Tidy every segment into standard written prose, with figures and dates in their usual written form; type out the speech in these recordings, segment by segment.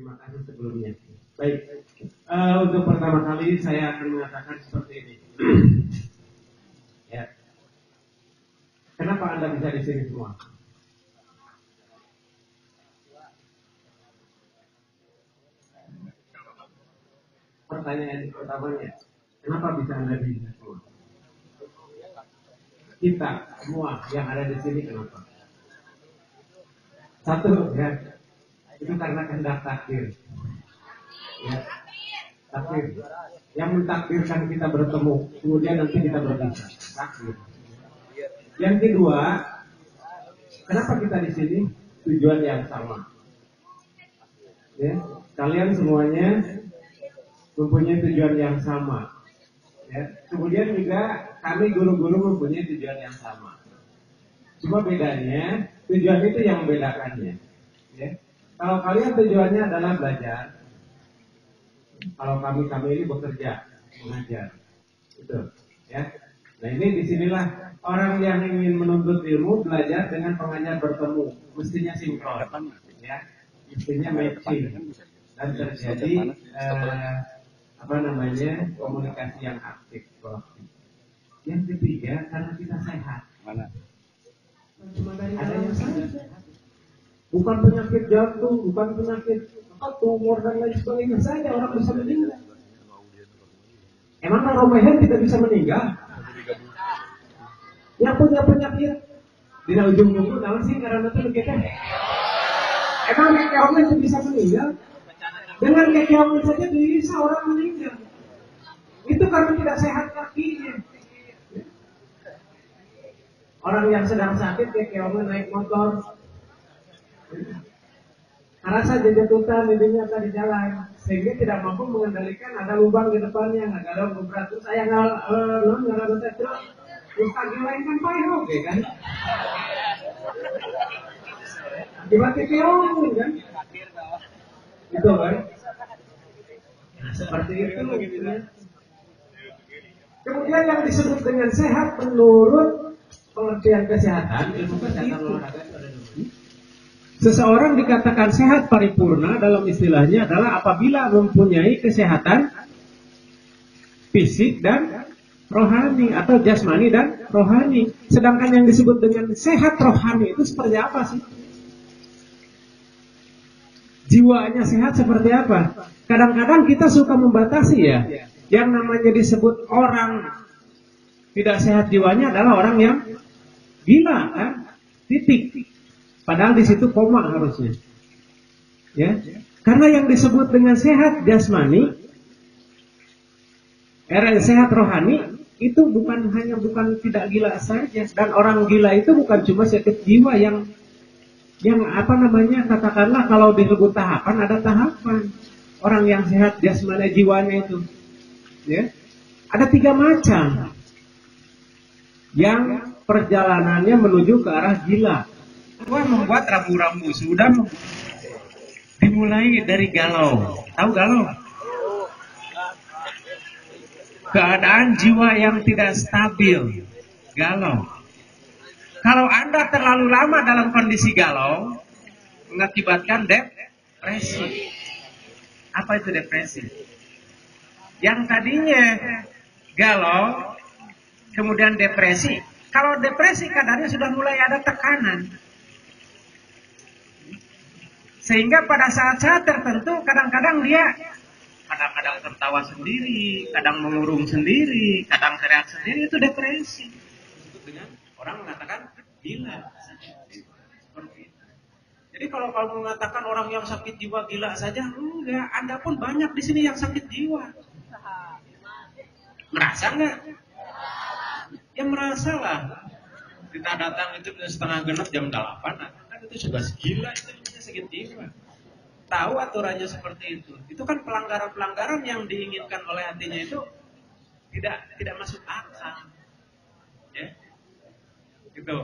Terima kasih sebelumnya. Baik, untuk pertama kali saya akan mengatakan seperti ini. Ya. Kenapa Anda bisa di sini semua? Pertanyaan pertamanya, kenapa bisa Anda di sini semua? Kita semua yang ada di sini kenapa? Satu, ya, itu karena kehendak takdir. Ya, takdir yang mentakdirkan kita bertemu, kemudian nanti kita berpisah. Takdir. Yang kedua, kenapa kita di sini? Tujuan yang sama. Ya, kalian semuanya mempunyai tujuan yang sama. Ya, kemudian juga kami guru-guru mempunyai tujuan yang sama. Cuma bedanya tujuan itu yang membedakannya. Ya. Kalau kalian tujuannya adalah belajar, kalau kami ini bekerja, mengajar, itu. Ya. Nah ini disinilah orang yang ingin menuntut ilmu belajar dengan pengajar bertemu, mestinya sinkron, ya, mestinya matching dan terjadi komunikasi yang aktif. Yang ketiga karena kita sehat. Cuma dari ada yang saja. Bukan penyakit jantung, bukan penyakit tumor dan lain sebagainya saja orang bisa meninggal. Emang Romehan tidak bisa meninggal? Yang punya penyakit di ujung-ujung naon sih karena itu kita. Emang kekeongan itu bisa meninggal? Dengan kekeongan saja bisa orang meninggal. Itu karena tidak sehat kakinya. Orang yang sedang sakit kekeongan naik motor, rasa jatutan intinya di jalan sehingga tidak mampu mengendalikan ada lubang di depannya, nggak ada berat terus saya nggak ada terus kaki lain kan payah oke kan akibat kekeongan kan itu kan nah, seperti itu ya. Kemudian yang disebut dengan sehat menurut pengertian kesehatan ilmu kesehatan olahraga. Seseorang dikatakan sehat paripurna dalam istilahnya adalah apabila mempunyai kesehatan fisik dan rohani atau jasmani dan rohani. Sedangkan yang disebut dengan sehat rohani itu seperti apa sih? Jiwanya sehat seperti apa? Kadang-kadang kita suka membatasi ya. Yang namanya disebut orang tidak sehat jiwanya adalah orang yang gila kan? Titik. Padahal di situ koma harusnya. Ya. Karena yang disebut dengan sehat jasmani, sehat rohani itu bukan tidak gila saja, dan orang gila itu bukan cuma sakit jiwa yang katakanlah kalau disebut tahapan ada tahapan. Orang yang sehat jasmani jiwanya itu, ya, ada 3 macam yang perjalanannya menuju ke arah gila. Membuat rambu-rambu sudah dimulai dari galau. Tahu galau? Keadaan jiwa yang tidak stabil, galau. Kalau Anda terlalu lama dalam kondisi galau, mengakibatkan depresi. Apa itu depresi? Yang tadinya galau, kemudian depresi. Kalau depresi kadarnya sudah mulai ada tekanan. Sehingga pada saat-saat tertentu kadang-kadang dia kadang-kadang tertawa sendiri, kadang mengurung sendiri, kadang teriak sendiri, itu depresi. Dengan orang mengatakan gila. Jadi kalau mengatakan orang yang sakit jiwa gila saja, enggak. Anda pun banyak di sini yang sakit jiwa. Merasa enggak? Ya merasa lah. Kita datang itu setengah genap jam 8, kan itu sudah gila itu. Sakit jiwa. Tahu aturannya seperti itu. Itu kan pelanggaran-pelanggaran yang diinginkan oleh hatinya itu tidak masuk akal. Ya. Gitu.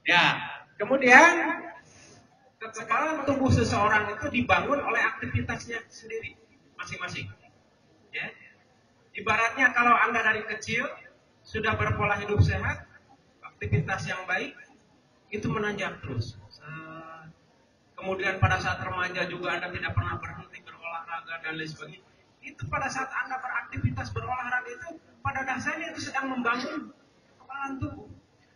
Ya, kemudian kekebalan tubuh seseorang itu dibangun oleh aktivitasnya sendiri masing-masing. Ya. Ibaratnya kalau Anda dari kecil sudah berpola hidup sehat, aktivitas yang baik itu menanjak terus. kemudian pada saat remaja juga Anda tidak pernah berhenti berolahraga dan lain sebagainya. Itu pada saat Anda beraktivitas berolahraga itu pada dasarnya itu sedang membangun kekebalan tubuh.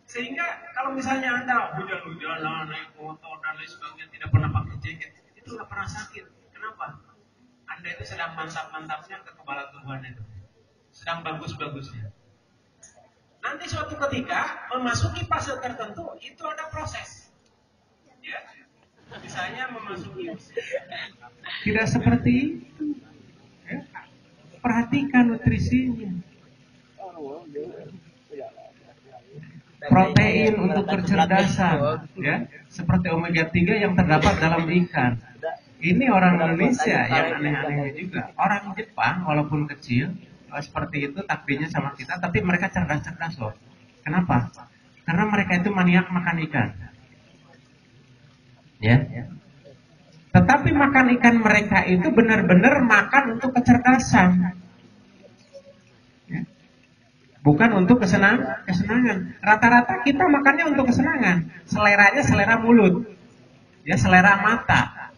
Sehingga kalau misalnya Anda hujan-hujanan, naik motor dan lain sebagainya tidak pernah pakai jaket, itu nggak pernah sakit. Kenapa? Anda itu sedang mantap-mantapnya kekebalan tubuh Anda itu. Sedang bagus-bagusnya. Nanti suatu ketika memasuki fase tertentu itu ada proses. Ya. Misalnya memasuki tidak seperti itu. Ya. Perhatikan nutrisinya. Protein untuk kecerdasan, ya, seperti omega 3 yang terdapat dalam ikan. Ini orang Indonesia yang aneh-anehnya juga. Orang Jepang walaupun kecil seperti itu takdirnya sama kita, tapi mereka cerdas-cerdas loh. Kenapa? Karena mereka itu maniak makan ikan. Ya. Tetapi makan ikan mereka itu benar-benar makan untuk kecerdasan. Ya. Bukan untuk kesenangan. Rata-rata kita makannya untuk kesenangan. Seleranya selera mulut. Ya, selera mata.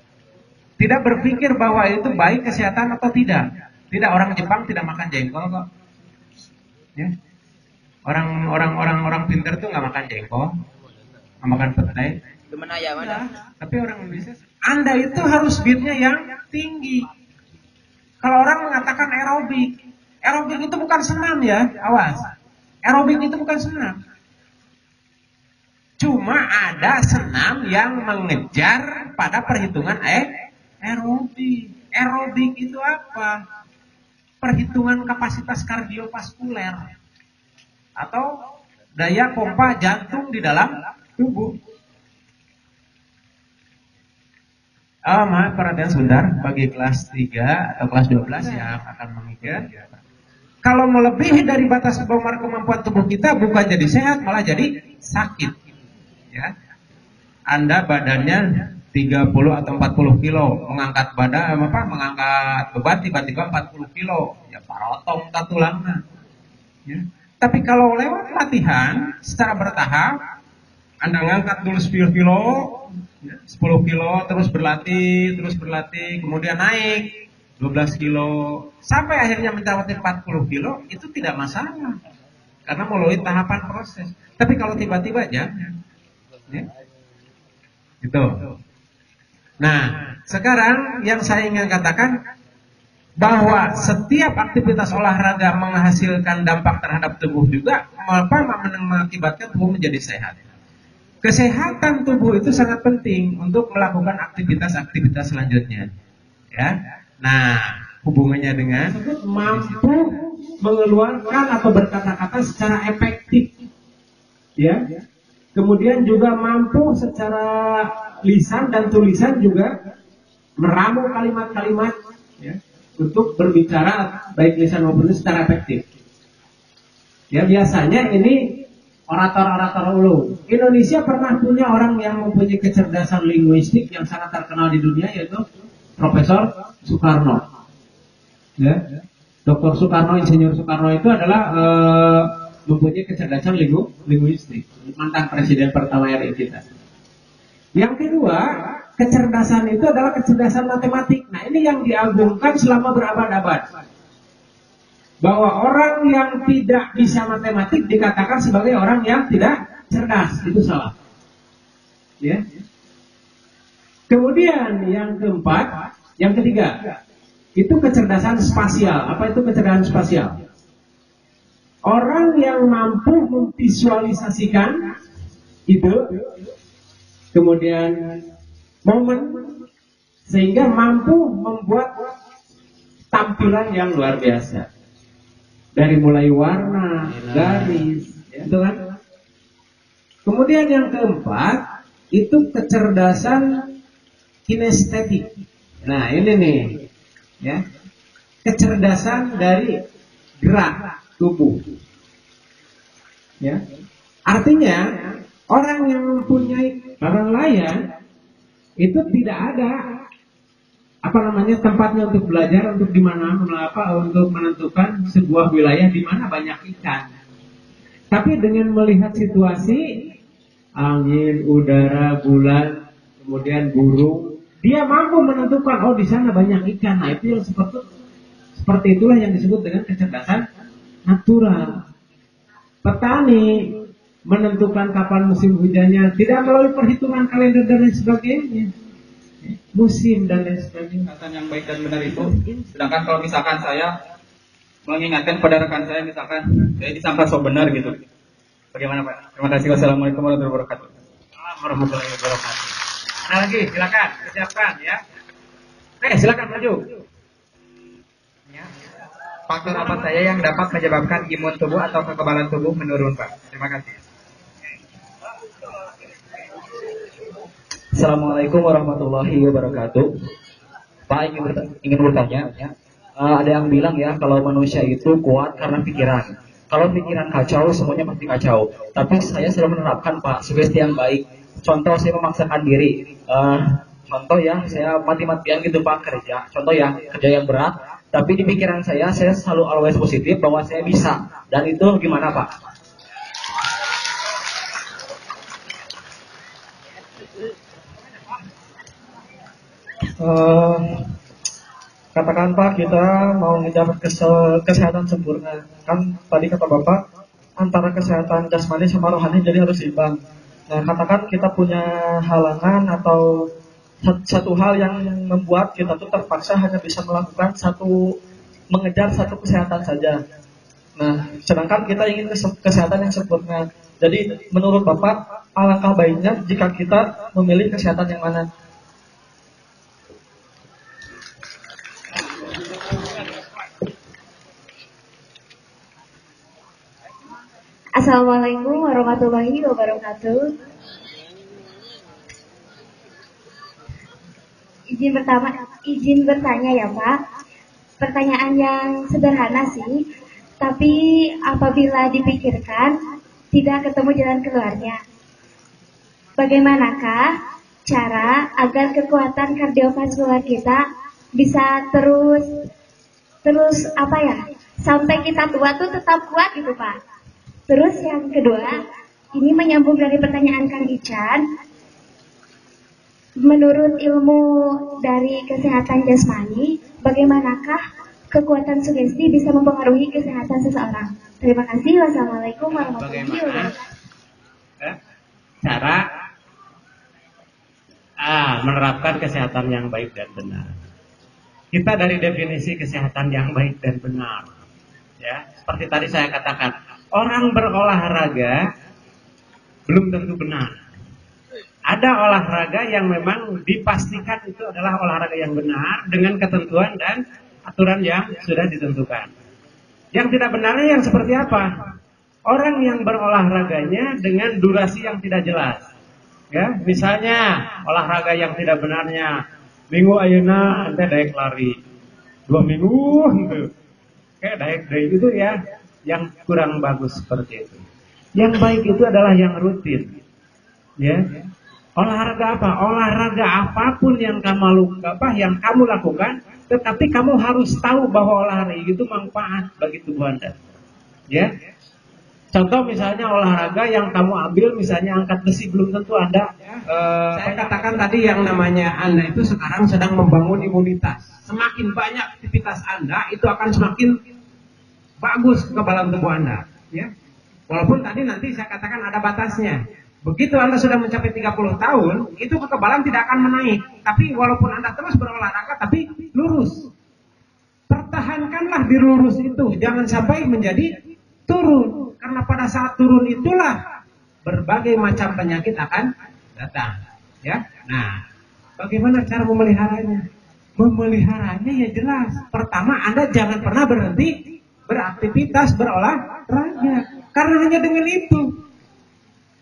Tidak berpikir bahwa itu baik kesehatan atau tidak. Tidak, orang Jepang tidak makan jengkol kok. Ya. Orang pintar tuh nggak makan jengkol, nggak makan petai. Tapi orang Indonesia, Anda itu harus beatnya yang tinggi. Kalau orang mengatakan aerobik, aerobik itu bukan senam ya, awas. Aerobik itu bukan senam. Cuma ada senam yang mengejar pada perhitungan aerobik. Aerobik itu apa? Perhitungan kapasitas kardiovaskuler atau daya pompa jantung di dalam tubuh. Maaf perhatian sebentar bagi kelas 3 atau kelas 12 yang akan mengingat. Kalau melebihi dari batas bawah kemampuan tubuh kita bukan jadi sehat malah jadi sakit. Ya. Anda badannya 30 atau 40 kilo, mengangkat mengangkat beban tiba-tiba 40 kilo, ya parotong tulangnya. Ya. Tapi kalau lewat latihan secara bertahap, Anda ngangkat dulu 10 kilo, ya, 10 kilo, terus berlatih, kemudian naik 12 kilo, sampai akhirnya mencapai 40 kilo, itu tidak masalah, karena melalui tahapan proses. Tapi kalau tiba-tiba jangan, ya. Gitu. Nah, sekarang yang saya ingin katakan bahwa setiap aktivitas olahraga menghasilkan dampak terhadap tubuh juga, mengakibatkan tubuh menjadi sehat. Kesehatan tubuh itu sangat penting untuk melakukan aktivitas-aktivitas selanjutnya. Ya. Nah, hubungannya dengan mampu mengeluarkan atau berkata-kata secara efektif. Ya. Kemudian juga mampu secara lisan dan tulisan juga meramu kalimat-kalimat, ya, untuk berbicara baik lisan maupun secara efektif. Ya, biasanya ini orator-orator ulu. Indonesia pernah punya orang yang mempunyai kecerdasan linguistik yang sangat terkenal di dunia, yaitu Profesor Soekarno. Ya, Dr. Soekarno, Insinyur Soekarno itu adalah mempunyai kecerdasan linguistik, mantan presiden pertama RI kita. Yang kedua, kecerdasan itu adalah kecerdasan matematik. Nah, ini yang diagungkan selama berabad-abad. Bahwa orang yang tidak bisa matematik dikatakan sebagai orang yang tidak cerdas. Itu salah. Ya. Kemudian yang keempat, yang ketiga, itu kecerdasan spasial. Apa itu kecerdasan spasial? Orang yang mampu memvisualisasikan ide, kemudian momen, sehingga mampu membuat tampilan yang luar biasa. Dari mulai warna, garis, ya, itu kan. Kemudian yang keempat, itu kecerdasan kinestetik. Nah, ini nih, ya, kecerdasan dari gerak tubuh. Ya. Artinya orang yang mempunyai barang layang itu tidak ada tempatnya untuk belajar, untuk di mana untuk menentukan sebuah wilayah di mana banyak ikan. Tapi dengan melihat situasi angin, udara, bulan, kemudian burung, dia mampu menentukan, oh di sana banyak ikan. Nah itu yang seperti itulah yang disebut dengan kecerdasan natural. Petani menentukan kapan musim hujannya tidak melalui perhitungan kalender dan lain sebagainya, musim dan lain sebagainya. Kesehatan yang baik dan benar itu. Sedangkan kalau misalkan saya mengingatkan pada rekan saya, misalkan saya disangka so benar gitu, bagaimana Pak? Terima kasih. Wassalamualaikum warahmatullahi wabarakatuh. Warahmatullahi wabarakatuh. Ada lagi, silakan, siapkan ya. Silakan maju. Ya. Faktor apa saja yang dapat menyebabkan imun tubuh atau kekebalan tubuh menurun, Pak? Terima kasih. Assalamualaikum warahmatullahi wabarakatuh. Pak ingin bertanya, ada yang bilang ya kalau manusia itu kuat karena pikiran. Kalau pikiran kacau, semuanya pasti kacau. Tapi saya selalu menerapkan Pak sugesti yang baik. Contoh saya memaksakan diri. Contoh ya, saya mati-matian gitu Pak kerja. Contoh ya, kerja yang berat. Tapi di pikiran saya selalu always positif bahwa saya bisa. Dan itu gimana Pak? Eh, Katakan Pak kita mau ngejar kesehatan sempurna. Kan tadi kata Bapak antara kesehatan jasmani sama rohani jadi harus seimbang. Nah katakan kita punya halangan atau satu hal yang membuat kita tuh terpaksa hanya bisa melakukan mengejar satu kesehatan saja. Nah sedangkan kita ingin kesehatan yang sempurna. Jadi menurut Bapak alangkah baiknya jika kita memilih kesehatan yang mana? Assalamualaikum warahmatullahi wabarakatuh. Izin bertanya ya Pak. Pertanyaan yang sederhana sih, tapi apabila dipikirkan tidak ketemu jalan keluarnya. Bagaimanakah cara agar kekuatan kardiovaskular kita bisa terus apa ya, sampai kita tua tuh tetap kuat gitu Pak. Terus yang kedua, ini menyambung dari pertanyaan Kang Ican. Menurut ilmu dari kesehatan jasmani, bagaimanakah kekuatan sugesti bisa mempengaruhi kesehatan seseorang? Terima kasih. Wassalamualaikum warahmatullahi wabarakatuh. Cara menerapkan kesehatan yang baik dan benar. Kita dari definisi kesehatan yang baik dan benar, ya seperti tadi saya katakan, orang berolahraga belum tentu benar. Ada olahraga yang memang dipastikan itu adalah olahraga yang benar dengan ketentuan dan aturan yang sudah ditentukan. Yang tidak benarnya yang seperti apa? Orang yang berolahraganya dengan durasi yang tidak jelas. Ya, misalnya olahraga yang tidak benarnya, minggu ayeuna ente daek lari, 2 minggu gitu. Kayak daek itu ya, yang kurang bagus seperti itu. Yang baik itu adalah yang rutin. Ya. Olahraga apa? Olahraga apapun yang kamu lakukan, tetapi kamu harus tahu bahwa olahraga itu manfaat bagi tubuh Anda. Ya. Contoh misalnya olahraga yang kamu ambil, misalnya angkat besi, belum tentu Anda. Saya katakan tadi yang namanya Anda itu sekarang sedang membangun imunitas. Semakin banyak aktivitas Anda, itu akan semakin bagus kekebalan tubuh Anda. Ya. Walaupun tadi nanti saya katakan ada batasnya. Begitu Anda sudah mencapai 30 tahun, itu kekebalan tidak akan menaik. Tapi walaupun Anda terus berolahraga, tapi lurus. Pertahankanlah di lurus itu, jangan sampai menjadi turun. Karena pada saat turun itulah berbagai macam penyakit akan datang. Ya, nah, bagaimana cara memeliharanya? Memeliharanya ya jelas. Pertama, Anda jangan pernah berhenti beraktivitas berolahraga. Karena hanya dengan itu.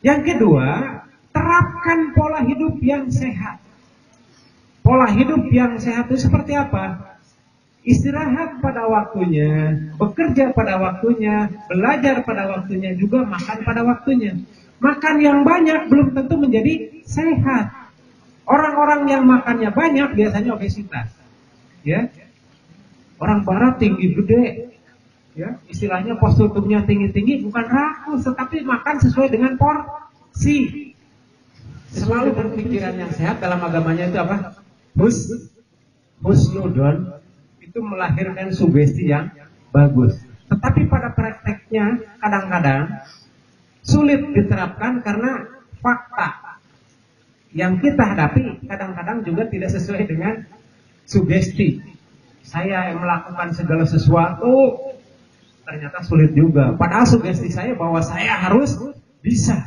Yang kedua, terapkan pola hidup yang sehat. Pola hidup yang sehat itu seperti apa? Istirahat pada waktunya, bekerja pada waktunya, belajar pada waktunya, juga makan pada waktunya. Makan yang banyak belum tentu menjadi sehat. Orang-orang yang makannya banyak biasanya obesitas. Ya. Orang barat tinggi gede. Ya, istilahnya postur tubuhnya tinggi-tinggi, bukan rakus, tetapi makan sesuai dengan porsi. selalu berpikiran yang sehat dalam agamanya itu apa? Husnudon itu melahirkan sugesti yang bagus. Tetapi pada prakteknya kadang-kadang sulit diterapkan karena fakta yang kita hadapi kadang-kadang juga tidak sesuai dengan sugesti. Saya melakukan segala sesuatu ternyata sulit juga. Padahal sugesti saya bahwa saya harus bisa.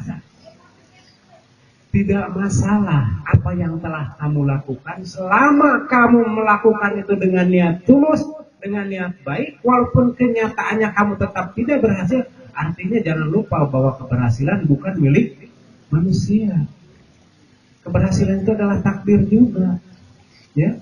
Tidak masalah apa yang telah kamu lakukan selama kamu melakukan itu dengan niat tulus, dengan niat baik, walaupun kenyataannya kamu tetap tidak berhasil, artinya jangan lupa bahwa keberhasilan bukan milik manusia. Keberhasilan itu adalah takdir juga. Ya.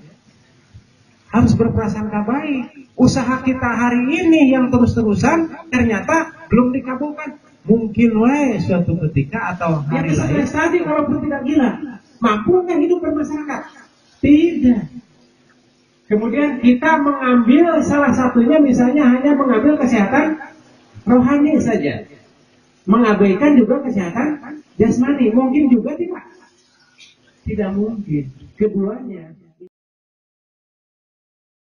Harus berprasangka baik. Usaha kita hari ini yang terus-terusan ternyata belum dikabulkan. Mungkin suatu ketika atau hari lain tadi walaupun tidak gila, mampukah hidup bermasyarakat? Tidak. Kemudian kita mengambil salah satunya misalnya hanya mengambil kesehatan rohani saja, mengabaikan juga kesehatan jasmani. Mungkin juga tidak mungkin. Keduanya